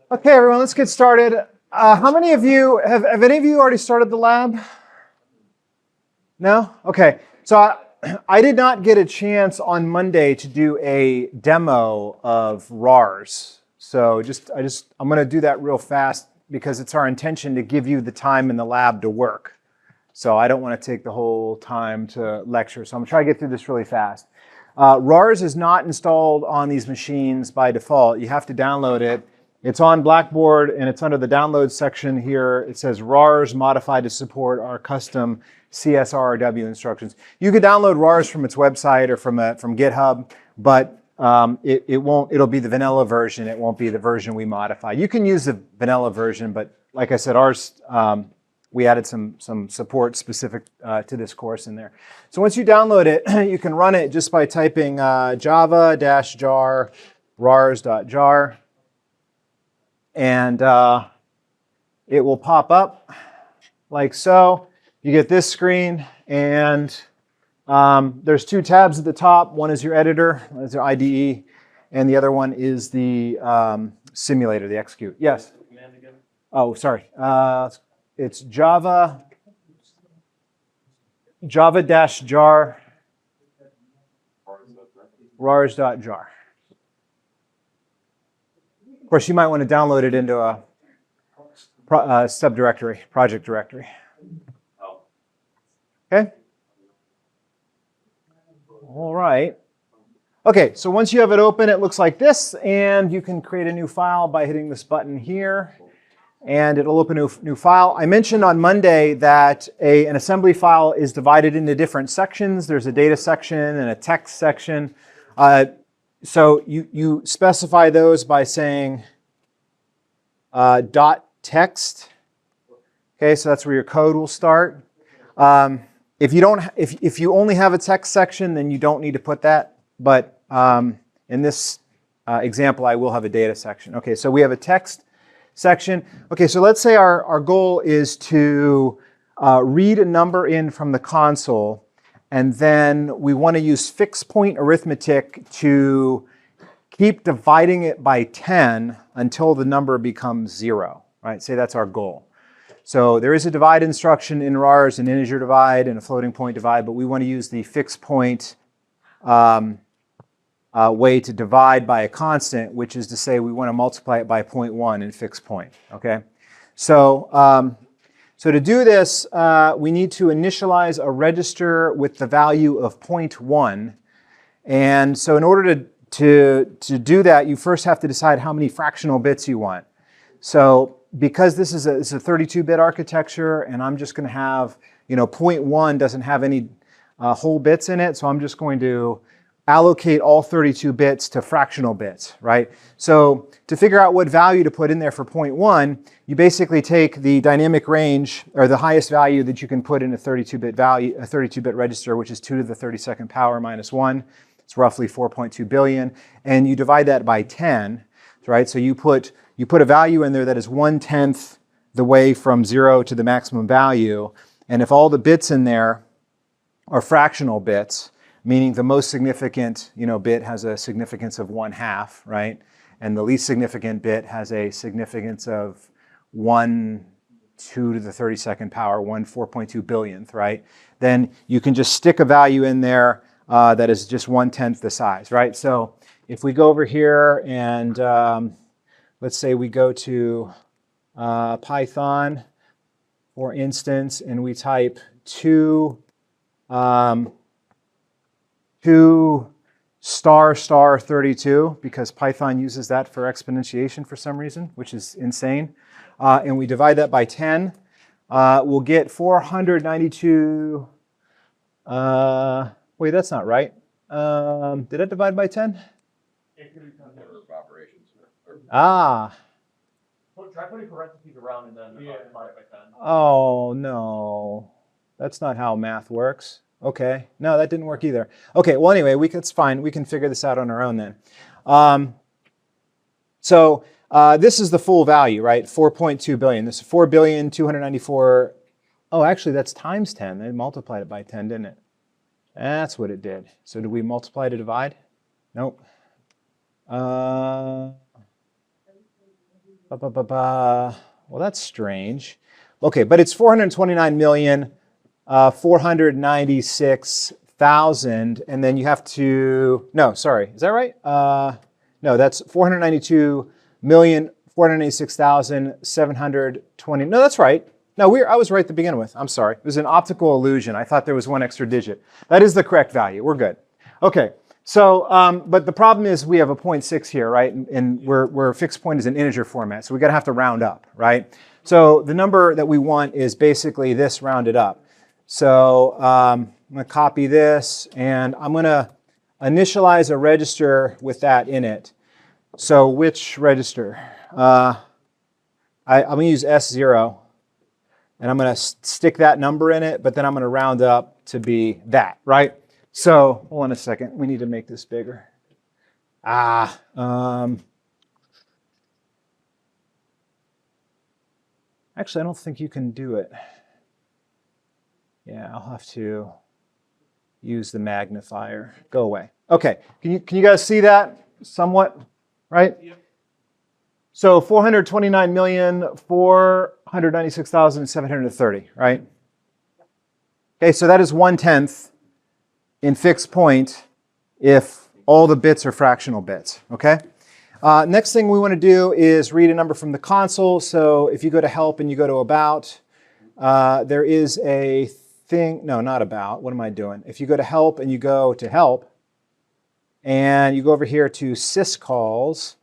Okay, everyone, let's get started. How many of you, have any of you already started the lab? No? Okay. So I did not get a chance on Monday to do a demo of RARS. So I'm going to do that real fast because it's our intention to give you the time in the lab to work. So I don't want to take the whole time to lecture. So I'm going to try to get through this really fast. RARS is not installed on these machines by default. You have to download it. It's on Blackboard, and it's under the download section here. It says RARS modified to support our custom CSRW instructions. You could download RARS from its website or from GitHub, but it'll be the vanilla version. It won't be the version we modify. You can use the vanilla version, but like I said, ours, we added some support specific to this course in there. So once you download it, you can run it just by typing java-jar rars.jar. And it will pop up like so. You get this screen, and there's two tabs at the top. One is your editor, that's your IDE, and the other one is the simulator, the execute. Yes? Oh, sorry. It's java-jar rars.jar. Of course, you might want to download it into a subdirectory, project directory. Okay? All right. Okay, so once you have it open, it looks like this, and you can create a new file by hitting this button here, and it'll open a new file. I mentioned on Monday that an assembly file is divided into different sections. There's a data section and a text section. So you specify those by saying .text. Okay, so that's where your code will start. If you only have a text section, then you don't need to put that. But in this example, I will have a data section. Okay, so we have a text section. Okay, so let's say our goal is to read a number in from the console. And then we want to use fixed point arithmetic to keep dividing it by 10 until the number becomes 0, right? Say that's our goal. So there is a divide instruction in RARS, an integer divide and a floating point divide, but we want to use the fixed point way to divide by a constant, which is to say we want to multiply it by 0.1 in fixed point, okay? So to do this, we need to initialize a register with the value of 0.1. And so in order to do that, you first have to decide how many fractional bits you want. So because this is a 32-bit architecture, and I'm just going to have, 0.1 doesn't have any whole bits in it, so I'm just going to allocate all 32 bits to fractional bits, right? So to figure out what value to put in there for 0.1, you basically take the dynamic range, or the highest value that you can put in a 32-bit register, which is 2 to the 32nd power minus 1. It's roughly 4.2 billion. And you divide that by 10, right? So you put a value in there that is 1/10 the way from 0 to the maximum value. And if all the bits in there are fractional bits, meaning the most significant bit has a significance of 1/2, right? And the least significant bit has a significance of 1/2 to the 32nd power, 4.2 billionth, right? Then you can just stick a value in there that is just 1/10 the size, right? So if we go over here and let's say we go to Python, for instance, and we type 2 **32, because Python uses that for exponentiation for some reason, which is insane. And we divide that by 10, we'll get 492. Wait, that's not right. Did it divide by 10? Ah. Try putting parentheses around and then divide by 10. Oh, no. That's not how math works. Okay, no, that didn't work either. Okay, well, anyway, it's fine. We can figure this out on our own then. So this is the full value, right? 4.2 billion. This is 4,294. Oh, actually, that's times 10. They multiplied it by 10, didn't it? That's what it did. So did we multiply to divide? Nope. Well, that's strange. Okay, but it's 429,496,000, and then you have to, no, sorry, is that right? No, that's 492,486,720. No, that's right. No, I was right to begin with. I'm sorry. It was an optical illusion. I thought there was one extra digit. That is the correct value. We're good. Okay. So, but the problem is we have a 0.6 here, right? And where fixed point is an integer format, so we're going to have to round up, right? So the number that we want is basically this rounded up. So I'm going to copy this, and I'm going to initialize a register with that in it. So which register? I'm going to use S0, and I'm going to stick that number in it, but then I'm going to round up to be that, right? So, hold on a second. We need to make this bigger. Actually, I don't think you can do it. Yeah, I'll have to use the magnifier. Go away. Okay, can you guys see that somewhat, right? Yep. So 429,496,730, right? Okay, so that is 1/10 in fixed point if all the bits are fractional bits, okay? Next thing we want to do is read a number from the console. So if you go to help and you go to about, there is a thing, no, not about, what am I doing? If you go to help and you go to help, and you go over here to syscalls,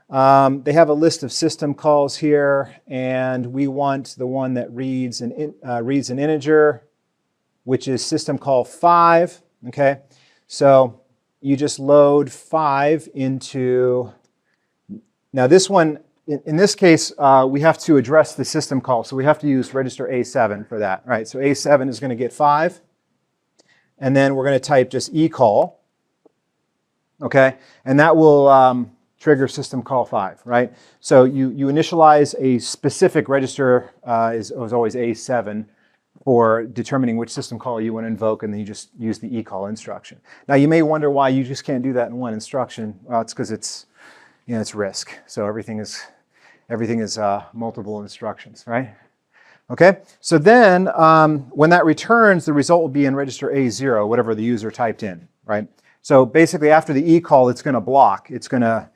they have a list of system calls here, and we want the one that reads an integer, which is system call 5. Okay, so you just load 5 into, now this one, in this case, we have to address the system call, so we have to use register A7 for that, right? So A7 is going to get 5, and then we're going to type just eCall, okay? And that will trigger system call 5, right? So you initialize a specific register, is always A7, for determining which system call you want to invoke, and then you just use the eCall instruction. Now you may wonder why you just can't do that in one instruction. Well, it's because it's RISC, so everything is multiple instructions, right? Okay, so then when that returns, the result will be in register A0, whatever the user typed in, right? So basically after the eCall, it's going to block. It's a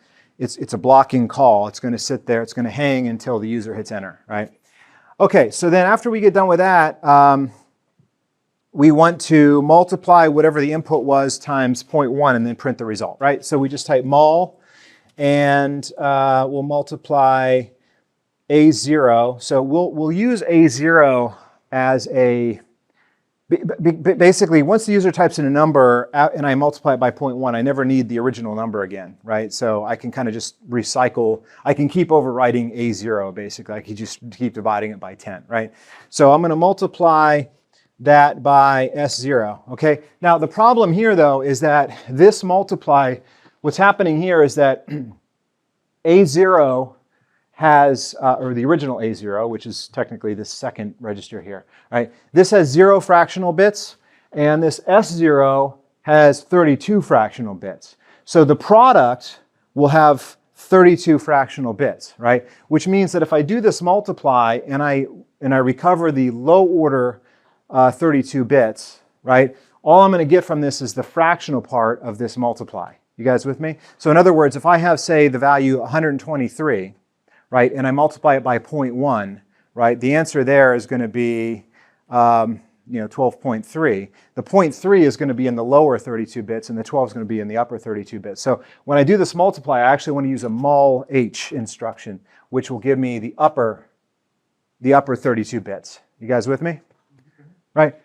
blocking call. It's going to sit there. It's going to hang until the user hits enter, right? Okay, so then after we get done with that, we want to multiply whatever the input was times 0.1 and then print the result, right? So we just type mul, and we'll multiply A0. So we'll use A0 as a, basically once the user types in a number and I multiply it by 0.1, I never need the original number again, right? So I can kind of just recycle, I can keep overwriting A0 basically. I can just keep dividing it by 10, right? So I'm going to multiply that by S0, okay? Now the problem here though is that this multiply, what's happening here is that A0 has, or the original A0, which is technically the second register here, right? This has 0 fractional bits, and this S0 has 32 fractional bits. So the product will have 32 fractional bits, right? Which means that if I do this multiply and I recover the low order 32 bits, right? All I'm going to get from this is the fractional part of this multiply. You guys with me? So in other words, if I have, say, the value 123, right, and I multiply it by 0.1, right, the answer there is going to be 12.3. The 0.3 is going to be in the lower 32 bits, and the 12 is going to be in the upper 32 bits. So when I do this multiply, I actually want to use a mul h instruction, which will give me the upper 32 bits. You guys with me? Right?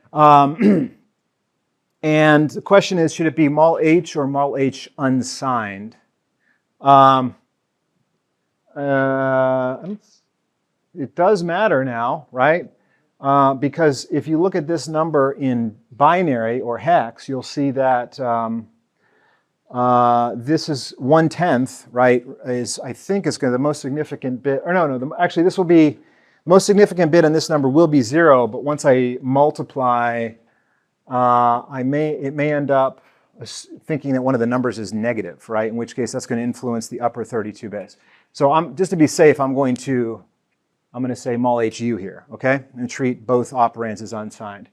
And the question is, should it be mul h or mul h unsigned? It does matter now, right? Because if you look at this number in binary or hex, you'll see that this is 1/10, right? I think is going to the most significant bit, or no, actually this will be, the most significant bit in this number will be 0, but once I multiply, it may end up thinking that one of the numbers is negative, right? In which case that's going to influence the upper 32 bits. So just to be safe, I'm going to say mul HU here, okay? And treat both operands as unsigned.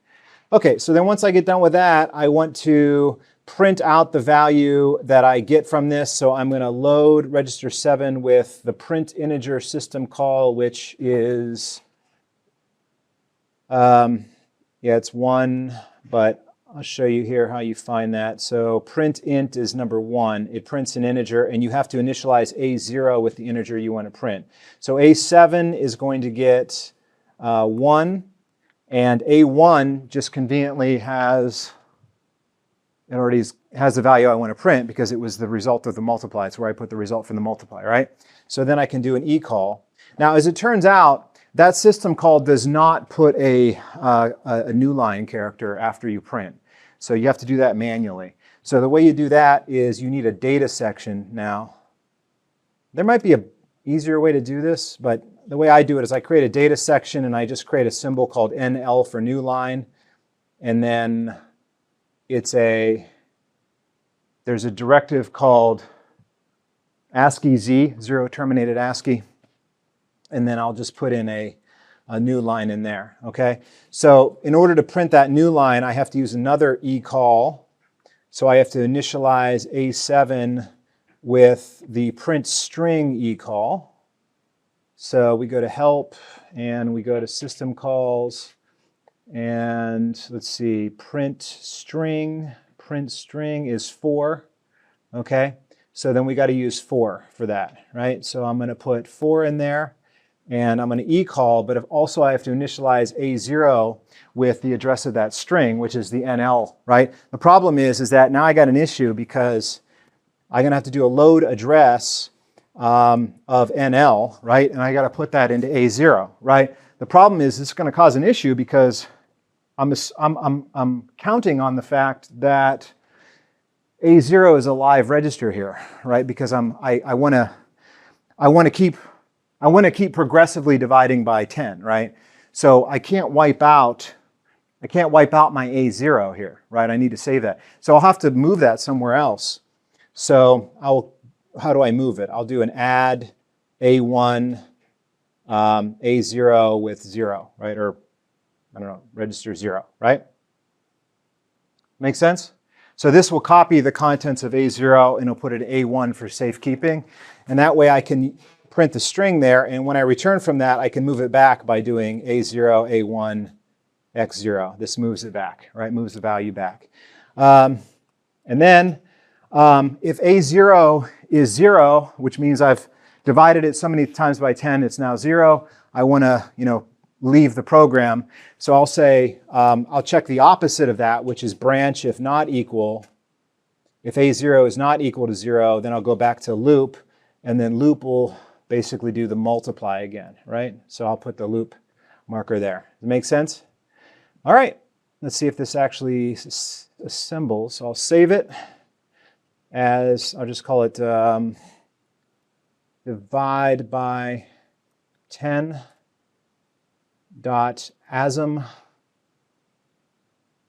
Okay, so then once I get done with that, I want to print out the value that I get from this. So I'm going to load register 7 with the print integer system call, which is, it's 1, but I'll show you here how you find that. So print int is number 1. It prints an integer, and you have to initialize A0 with the integer you want to print. So A7 is going to get 1, and A1 just conveniently has the value I want to print because it was the result of the multiply. It's where I put the result from the multiply, right? So then I can do an eCall. Now, as it turns out, that system call does not put a new line character after you print. So you have to do that manually. So the way you do that is you need a data section now. There might be an easier way to do this, but the way I do it is I create a data section and I just create a symbol called NL for new line. And then there's a directive called ASCII Z, 0 terminated ASCII. And then I'll just put in a new line in there, okay? So in order to print that new line, I have to use another eCall. So I have to initialize A7 with the print string eCall. So we go to help, and we go to system calls, and let's see, print string is 4, okay? So then we got to use 4 for that, right? So I'm going to put 4 in there. And I'm going to eCall, but also I have to initialize A0 with the address of that string, which is the NL, right? The problem is that now I got an issue because I'm going to have to do a load address of NL, right? And I got to put that into A0, right? The problem is it's going to cause an issue because I'm counting on the fact that A0 is a live register here, right? Because I want to keep progressively dividing by 10, right? So I can't wipe out my A0 here, right? I need to save that. So I'll have to move that somewhere else. So how do I move it? I'll do an add A1 A0 with 0, right? Or I don't know, register 0, right? Make sense? So this will copy the contents of A0 and it'll put it A1 for safekeeping. And that way I can print the string there, and when I return from that, I can move it back by doing A0, A1, X0. This moves it back, right? Moves the value back. And then if A0 is 0, which means I've divided it so many times by 10, it's now 0. I want to, leave the program. So I'll say, I'll check the opposite of that, which is branch if not equal. If A0 is not equal to 0, then I'll go back to loop, and then loop will basically do the multiply again, right? So I'll put the loop marker there. Does it make sense? All right, let's see if this actually assembles. So I'll save it as, I'll just call it divide by 10 dot asm,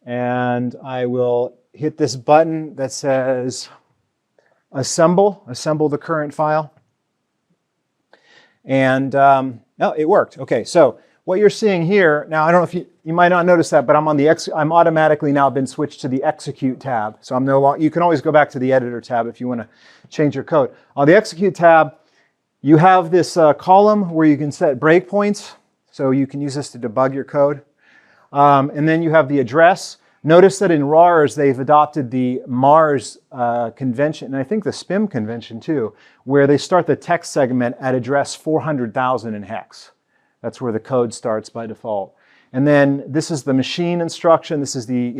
and I will hit this button that says assemble the current file. And no, it worked. Okay, so what you're seeing here, now I don't know if you might not notice that, but I'm automatically now been switched to the execute tab. So I'm no longer, you can always go back to the editor tab if you want to change your code. On the execute tab, you have this column where you can set breakpoints. So you can use this to debug your code. And then you have the address. Notice that in RARS, they've adopted the MARS convention, and I think the SPIM convention too, where they start the text segment at address 400,000 in hex. That's where the code starts by default. And then this is the machine instruction. This is the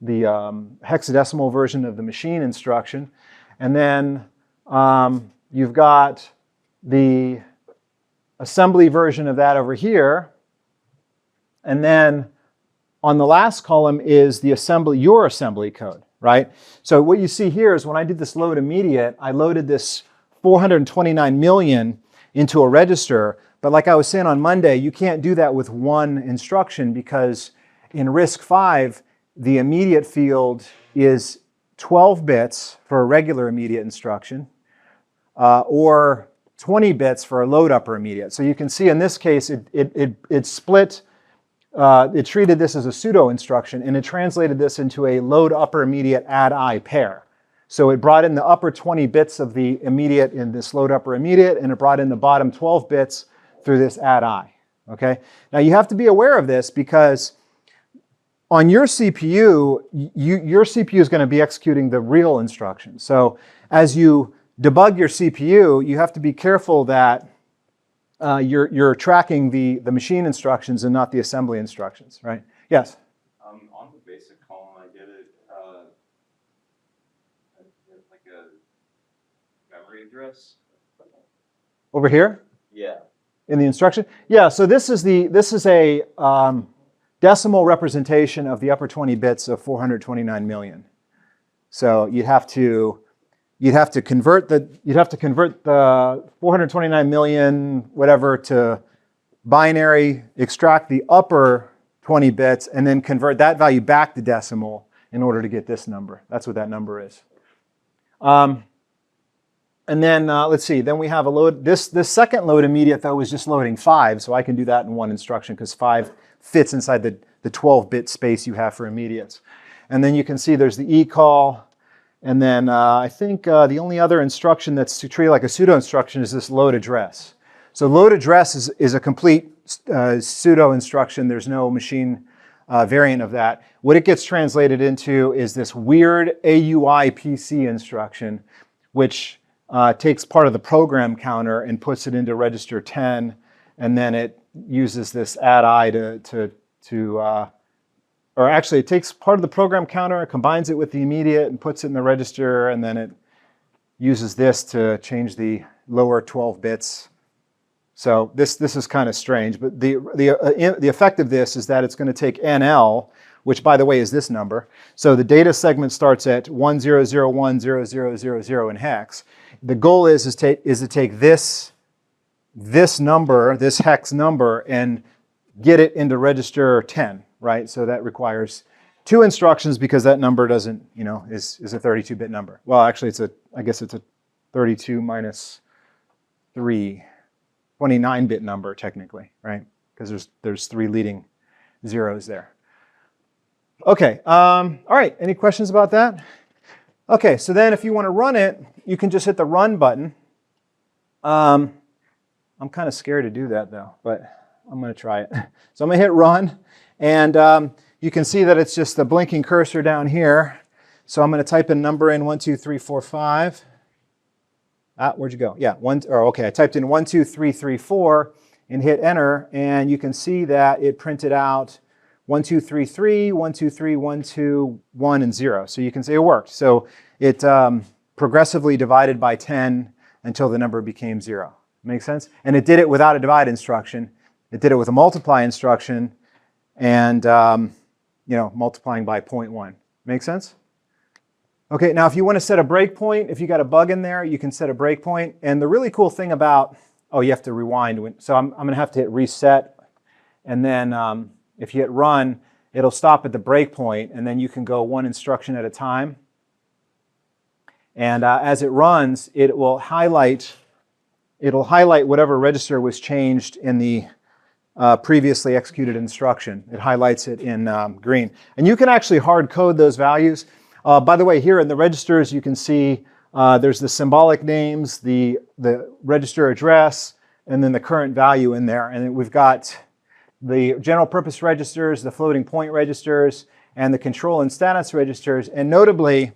hexadecimal version of the machine instruction. And then you've got the assembly version of that over here. And then on the last column is the your assembly code, right? So what you see here is when I did this load immediate, I loaded this 429 million into a register. But like I was saying on Monday, you can't do that with one instruction because in RISC-V, the immediate field is 12 bits for a regular immediate instruction. or 20 bits for a load upper immediate. So you can see in this case, it split, it treated this as a pseudo instruction, and it translated this into a load upper immediate add I pair. So it brought in the upper 20 bits of the immediate in this load upper immediate, and it brought in the bottom 12 bits through this add I. Okay? Now you have to be aware of this because on your CPU, your CPU is going to be executing the real instructions. So as you debug your CPU, you have to be careful that you're tracking the machine instructions and not the assembly instructions, right? Yes? On the basic column, I get it like a memory address. Over here? Yeah. In the instruction? Yeah, so this is a decimal representation of the upper 20 bits of 429 million. So you'd have to convert the 429 million whatever to binary, extract the upper 20 bits, and then convert that value back to decimal in order to get this number. That's what that number is. And then let's see. Then we have a load. This second load immediate though was just loading 5, so I can do that in one instruction because 5 fits inside the 12-bit space you have for immediates. And then you can see there's the eCall. And then I think the only other instruction that's treated like a pseudo instruction is this load address. So load address is a complete pseudo instruction. There's no machine variant of that. What it gets translated into is this weird AUI PC instruction, which takes part of the program counter and puts it into register 10, and then it uses this add I or actually it takes part of the program counter, combines it with the immediate and puts it in the register, and then it uses this to change the lower 12 bits. So this is kind of strange, but the effect of this is that it's going to take NL, which by the way is this number. So the data segment starts at 10010000 in hex. The goal is to take this number, this hex number, and get it into register 10, right? So that requires 2 instructions because that number doesn't, is a 32-bit number. Well, actually, I guess it's a 32 minus 3, 29-bit number technically, right? Because there's 3 leading zeros there. Okay, all right, any questions about that? Okay, so then if you want to run it, you can just hit the run button. I'm kind of scared to do that though, but I'm going to try it. So I'm going to hit run, and you can see that it's just the blinking cursor down here. So I'm going to type in number in 1, 2, 3, 4, 5. Where'd you go? Yeah, okay, I typed in 1, 2, 3, 3, 4 and hit enter, and you can see that it printed out 1, 2, 3, 3, 1, 2, 3, 1, 2, 1, and 0. So you can see it worked. So it progressively divided by 10 until the number became 0. Make sense? And it did it without a divide instruction. It did it with a multiply instruction and multiplying by 0.1. Make sense? Okay, now if you want to set a breakpoint, if you got a bug in there, you can set a breakpoint. And the really cool thing about, you have to rewind. So I'm going to have to hit reset. And then if you hit run, it'll stop at the breakpoint, and then you can go one instruction at a time. And as it runs, it'll highlight whatever register was changed in the previously executed instruction. It highlights it in green. And you can actually hard code those values. By the way, here in the registers, you can see there's the symbolic names, the register address, and then the current value in there. And we've got the general purpose registers, the floating point registers, and the control and status registers. And notably,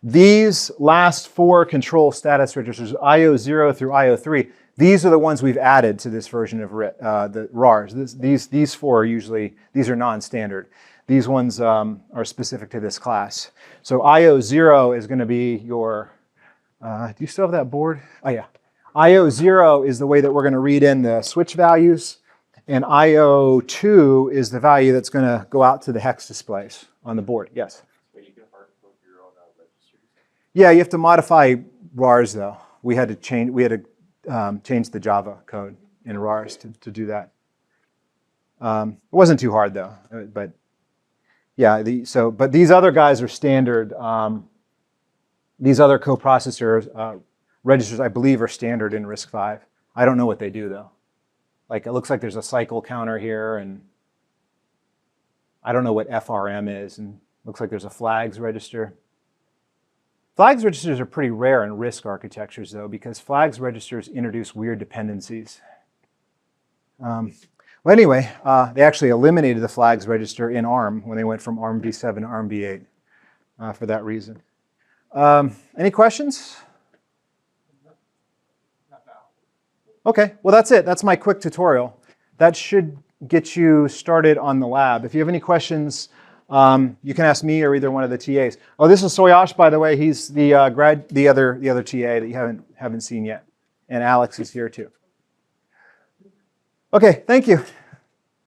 these last 4 control status registers, IO0 through IO3, these are the ones we've added to this version of the RARS. These 4 are usually, these are non-standard. These ones are specific to this class. So IO0 is going to be your, do you still have that board? Oh yeah. IO0 is the way that we're going to read in the switch values, and IO2 is the value that's going to go out to the hex displays on the board. Yes? But you can hard code your own registers. Yeah, you have to modify RARS though. We had to change the Java code in RARS to do that. It wasn't too hard though, but yeah. But these other guys are standard. These other coprocessors, registers, I believe, are standard in RISC-V. I don't know what they do, though. Like, it looks like there's a cycle counter here, and I don't know what FRM is, and looks like there's a flags register. Flags registers are pretty rare in RISC architectures, though, because flags registers introduce weird dependencies. Well, anyway, they actually eliminated the flags register in ARM when they went from ARM v7 to ARM v8 for that reason. Any questions? Okay, well that's it. That's my quick tutorial. That should get you started on the lab. If you have any questions, you can ask me or either one of the TAs. Oh, this is Soyash, by the way. He's the other TA that you haven't seen yet, and Alex is here too. Okay, thank you.